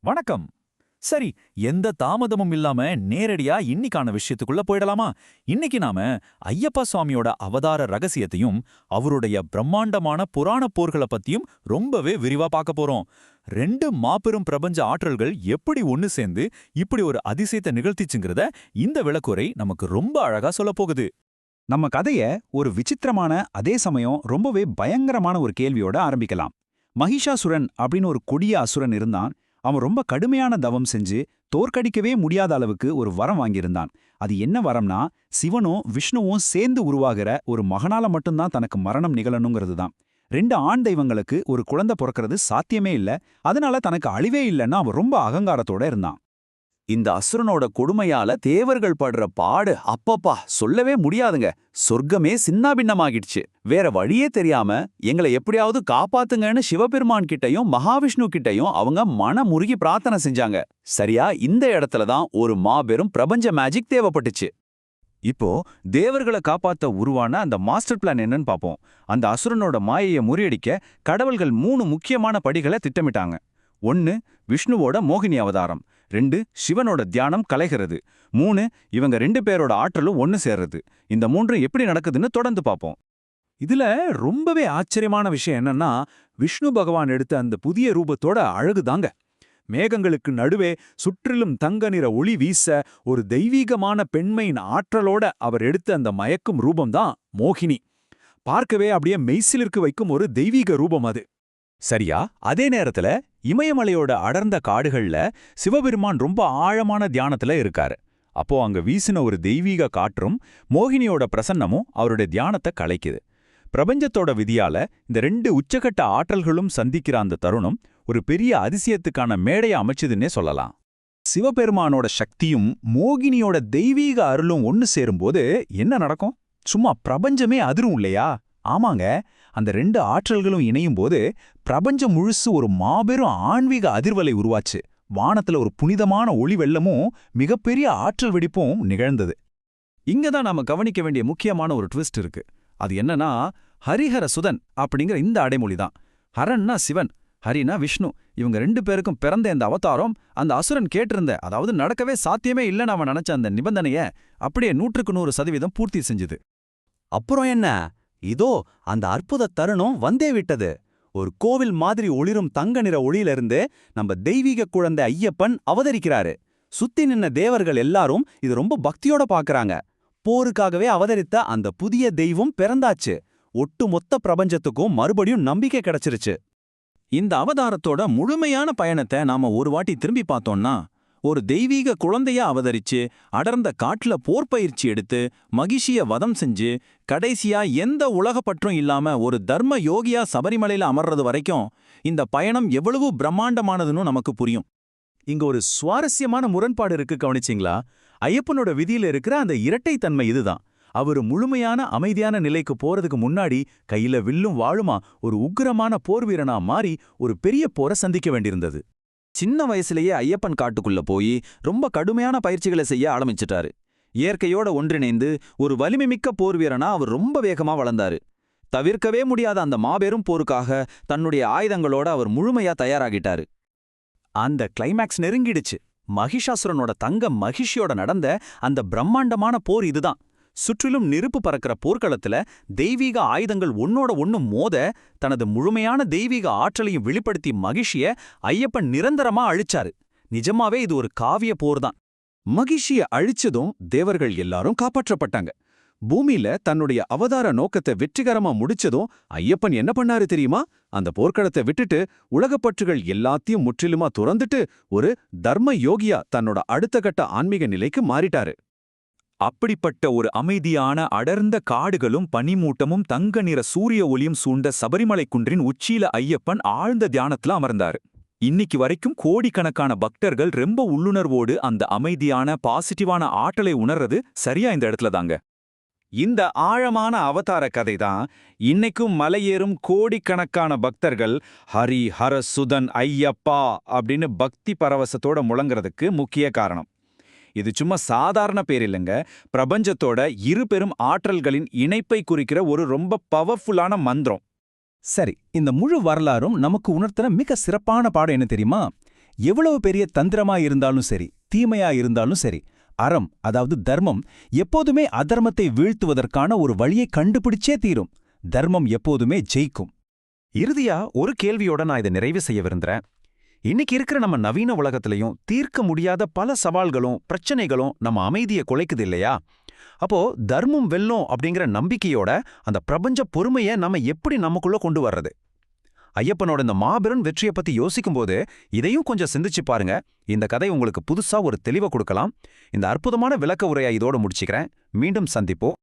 வணக்கம். சரி, எந்த தாமதமும் இல்லாம நேரடியா இன்னிக்கான விஷயத்துக்குள்ள போயிடலாமா? இன்னைக்கு நாம ஐயப்பா சுவாமியோட அவதார ரகசியத்தையும் அவருடைய பிரம்மாண்டமான புராண போர்கள பத்தியும் ரொம்பவே விரிவா பார்க்க போறோம். ரெண்டு மாபெரும் பிரபஞ்ச ஆற்றல்கள் எப்படி ஒன்னு சேர்ந்து இப்படி ஒரு அதிசயத்தை நிகழ்த்திச்சுங்கிறத இந்த விளக்குரை நமக்கு ரொம்ப அழகா சொல்லப் போகுது. நம்ம கதைய ஒரு விசித்திரமான அதே சமயம் ரொம்பவே பயங்கரமான ஒரு கேள்வியோட ஆரம்பிக்கலாம். மகிஷாசுரன் அப்படின்னு ஒரு கொடிய அசுரன் இருந்தான். அவன் ரொம்ப கடுமையான தவம் செஞ்சு தோற்கடிக்கவே முடியாத அளவுக்கு ஒரு வரம் வாங்கியிருந்தான். அது என்ன வரம்னா, சிவனும் விஷ்ணுவும் சேர்ந்து உருவாகிற ஒரு மகனால மட்டும்தான் தனக்கு மரணம் நிகழணுங்கிறது தான். ரெண்டு ஆண் தெய்வங்களுக்கு ஒரு குழந்தை பிறக்கிறது சாத்தியமே இல்ல. அதனால தனக்கு அழிவே இல்லைன்னா அவன் ரொம்ப அகங்காரத்தோட இருந்தான். இந்த அசுரனோட கொடுமையால தேவர்கள் படுற பாடு அப்பப்பா சொல்லவே முடியாதுங்க. சொர்க்கமே சின்னாபின்னமாகிடுச்சு. வேற வழியே தெரியாம எங்களை எப்படியாவது காப்பாத்துங்கன்னு சிவபெருமான் கிட்டையும் மகாவிஷ்ணு கிட்டையும் அவங்க மனமுருகி பிரார்த்தனை செஞ்சாங்க. சரியா இந்த இடத்துல தான் ஒரு மாபெரும் பிரபஞ்ச மேஜிக் தேவைப்பட்டுச்சு. இப்போ தேவர்களை காப்பாத்த உருவான அந்த மாஸ்டர் பிளான் என்னன்னு பாப்போம். அந்த அசுரனோட மாயையை முறியடிக்க கடவுள்கள் 3 முக்கியமான படிகளை திட்டமிட்டாங்க. 1 விஷ்ணுவோட மோகினி அவதாரம், 2 சிவனோட தியானம் கலைகிறது, 3 இவங்க 2 பேரோட ஆற்றலும் ஒன்னு சேர்றது. இந்த 3 எப்படி நடக்குதுன்னு தொடர்ந்து பார்ப்போம். இதுல ரொம்பவே ஆச்சரியமான விஷயம் என்னன்னா, விஷ்ணு பகவான் எடுத்த அந்த புதிய ரூபத்தோட அழகுதாங்க. மேகங்களுக்கு நடுவே சுற்றிலும் தங்க நிற ஒளி வீச ஒரு தெய்வீகமான பெண்மையின் ஆற்றலோட அவர் எடுத்த அந்த மயக்கும் ரூபம்தான் மோகினி. பார்க்கவே அப்படியே மெய்சிலிருக்கு வைக்கும் ஒரு தெய்வீக ரூபம் அது. சரியா அதே நேரத்துல இமயமலையோட அடர்ந்த காடுகள்ல சிவபெருமான் ரொம்ப ஆழமான தியானத்துல இருக்காரு. அப்போ அங்க வீசின ஒரு தெய்வீக காற்றும் மோகினியோட பிரசன்னமும் அவருடைய தியானத்தை கலைக்குது. பிரபஞ்சத்தோட விதியால இந்த 2 உச்சகட்ட ஆற்றல்களும் சந்திக்கிற அந்த தருணம் ஒரு பெரிய அதிசயத்துக்கான மேடையை அமைச்சதுன்னே சொல்லலாம். சிவபெருமானோட சக்தியும் மோகினியோட தெய்வீக அருளும் ஒன்னு சேரும்போது என்ன நடக்கும்? சும்மா பிரபஞ்சமே அதிரும் இல்லையா? ஆமாங்க, அந்த 2 ஆற்றல்களும் இணையும் போது பிரபஞ்சம் முழுசு ஒரு மாபெரும் ஆன்மீக அதிர்வலை உருவாச்சு. வானத்துல ஒரு புனிதமான ஒளி வெள்ளமும் மிகப்பெரிய ஆற்றல் வெடிப்பும் நிகழ்ந்தது. இங்கதான் நாம கவனிக்க வேண்டிய முக்கியமான ஒரு ட்விஸ்ட் இருக்கு. அது என்னன்னா, ஹரிஹர சுதன் அப்படிங்கிற இந்த அடைமொழி தான். ஹரன்னா சிவன், ஹரினா விஷ்ணு. இவங்க 2 பேருக்கும் பிறந்த இந்த அவதாரம் அந்த அசுரன் கேட்டிருந்த, அதாவது நடக்கவே சாத்தியமே இல்லைன்னு அவன் நினைச்ச அந்த நிபந்தனைய அப்படியே 100க்கு 100% பூர்த்தி செஞ்சுது. அப்புறம் என்ன? இதோ அந்த அற்புத தருணம் வந்தே விட்டது. ஒரு கோவில் மாதிரி ஒளிரும் தங்க நிற ஒளியிலிருந்து நம்ம தெய்வீக குழந்தை ஐயப்பன் அவதரிக்கிறாரு. சுத்தி நின்ன தேவர்கள் எல்லாரும் இது ரொம்ப பக்தியோட பாக்குறாங்க. போருக்காகவே அவதரித்த அந்த புதிய தெய்வம் பிறந்தாச்சு. ஒட்டுமொத்த பிரபஞ்சத்துக்கும் மறுபடியும் நம்பிக்கை கிடைச்சிருச்சு. இந்த அவதாரத்தோட முழுமையான பயணத்தை நாம ஒரு வாட்டி திரும்பி பார்த்தோம்னா, ஒரு தெய்வீக குழந்தையா அவதரிச்சு அடர்ந்த காட்டுல போர் பயிற்சி எடுத்து மகிஷிய வதம் செஞ்சு கடைசியா எந்த உலகப்பற்றும் இல்லாம ஒரு தர்ம யோகியா சபரிமலையில அமர்றது வரைக்கும் இந்த பயணம் எவ்வளவு பிரம்மாண்டமானதுன்னு நமக்கு புரியும். இங்க ஒரு சுவாரஸ்யமான முரண்பாடு இருக்கு, கவனிச்சிங்களா? ஐயப்பனோட விதியில இருக்கிற அந்த இரட்டைத்தன்மை இதுதான். அவரு முழுமையான அமைதியான நிலைக்கு போறதுக்கு முன்னாடி கையில வில்லும் வாழுமா ஒரு உக்கிரமான போர் வீரனா மாறி ஒரு பெரிய போரை சந்திக்க வேண்டியிருந்தது. சின்ன வயசுலயே ஐயப்பன் காட்டுக்குள்ள போய் ரொம்ப கடுமையான பயிற்சிகளை செய்ய ஆரம்பிச்சிட்டாரு. இயற்கையோட ஒன்றிணைந்து ஒரு வலிமைமிக்க போர் வீரனா அவர் ரொம்ப வேகமா வளர்ந்தாரு. தவிர்க்கவே முடியாத அந்த மாபெரும் போருக்காக தன்னுடைய ஆயுதங்களோட அவர் முழுமையா தயாராகிட்டாரு. அந்த கிளைமேக்ஸ் நெருங்கிடுச்சு. மகிஷாசுரனோட தங்க மகிஷியோட நடந்த அந்த பிரம்மாண்டமான போர் இதுதான். சுற்றிலும் நெருப்பு பறக்கிற போர்க்களத்துல தெய்வீக ஆயுதங்கள் ஒன்னோட ஒன்னு மோத தனது முழுமையான தெய்வீக ஆற்றலையும் வெளிப்படுத்தி மகிஷிய ஐயப்பன் நிரந்தரமா அழிச்சாரு. நிஜமாவே இது ஒரு காவிய போர்தான். மகிஷிய அழிச்சதும் தேவர்கள் எல்லாரும் காப்பாற்றப்பட்டாங்க. பூமியில தன்னுடைய அவதார நோக்கத்தை வெற்றிகரமா முடிச்சதும் ஐயப்பன் என்ன பண்ணாரு தெரியுமா? அந்த போர்க்களத்தை விட்டுட்டு உலகப்பற்றுகள் எல்லாத்தையும் முற்றிலுமா துறந்துட்டு ஒரு தர்ம யோகியா தன்னோட அடுத்த கட்ட ஆன்மீக நிலைக்கு மாறிட்டாரு. அப்படிப்பட்ட ஒரு அமைதியான அடர்ந்த காடுகளும் பனிமூட்டமும் தங்க நிற சூரிய ஒளியும் சூழ்ந்த சபரிமலை குன்றின் உச்சியில ஐயப்பன் ஆழ்ந்த தியானத்துல அமர்ந்தாரு. இன்னைக்கு வரைக்கும் கோடிக்கணக்கான பக்தர்கள் ரொம்ப உள்ளுணர்வோடு அந்த அமைதியான பாசிட்டிவான ஆற்றலை உணர்றது சரியா இந்த இடத்துல தாங்க. இந்த ஆழமான அவதார கதைதான் இன்னைக்கும் மலையேறும் கோடிக்கணக்கான பக்தர்கள் ஹரி ஹர சுதன் ஐயப்பா அப்படின்னு பக்தி பரவசத்தோட முழங்குறதுக்கு முக்கிய காரணம். இது சும்மா சாதாரண பேர் இல்லைங்க. பிரபஞ்சத்தோட 2 பெரும் ஆற்றல்களின் இணைப்பை குறிக்கிற ஒரு ரொம்ப பவர்ஃபுல்லான மந்திரம். சரி, இந்த முழு வரலாறும் நமக்கு உணர்த்துற மிக சிறப்பான பாடம் என்ன தெரியுமா? எவ்வளவு பெரிய தந்திரமா இருந்தாலும் சரி, தீமையா இருந்தாலும் சரி, அறம், அதாவது தர்மம், எப்போதுமே அதர்மத்தை வீழ்த்துவதற்கான ஒரு வழியை கண்டுபிடிச்சே தீரும். தர்மம் எப்போதுமே ஜெயிக்கும். இறுதியா ஒரு கேள்வியோட நான் இதை நிறைவு செய்ய விரும்புறேன். இன்னைக்கு இருக்கிற நம்ம நவீன உலகத்திலையும் தீர்க்க முடியாத பல சவால்களும் பிரச்சனைகளும் நம்ம அமைதியை குலைக்குது இல்லையா? அப்போ தர்மம் வெல்லும் அப்படிங்கிற நம்பிக்கையோட அந்த பிரபஞ்ச பொறுமையை நம்ம எப்படி நமக்குள்ள கொண்டு வர்றது? ஐயப்பனோட இந்த மாபெரும் வெற்றியை பத்தி யோசிக்கும்போது இதையும் கொஞ்சம் சிந்திச்சு பாருங்க. இந்த கதை உங்களுக்கு புதுசா ஒரு தெளிவை கொடுக்கலாம். இந்த அற்புதமான விளக்க உரையை இதோட முடிச்சுக்கிறேன். மீண்டும் சந்திப்போம்.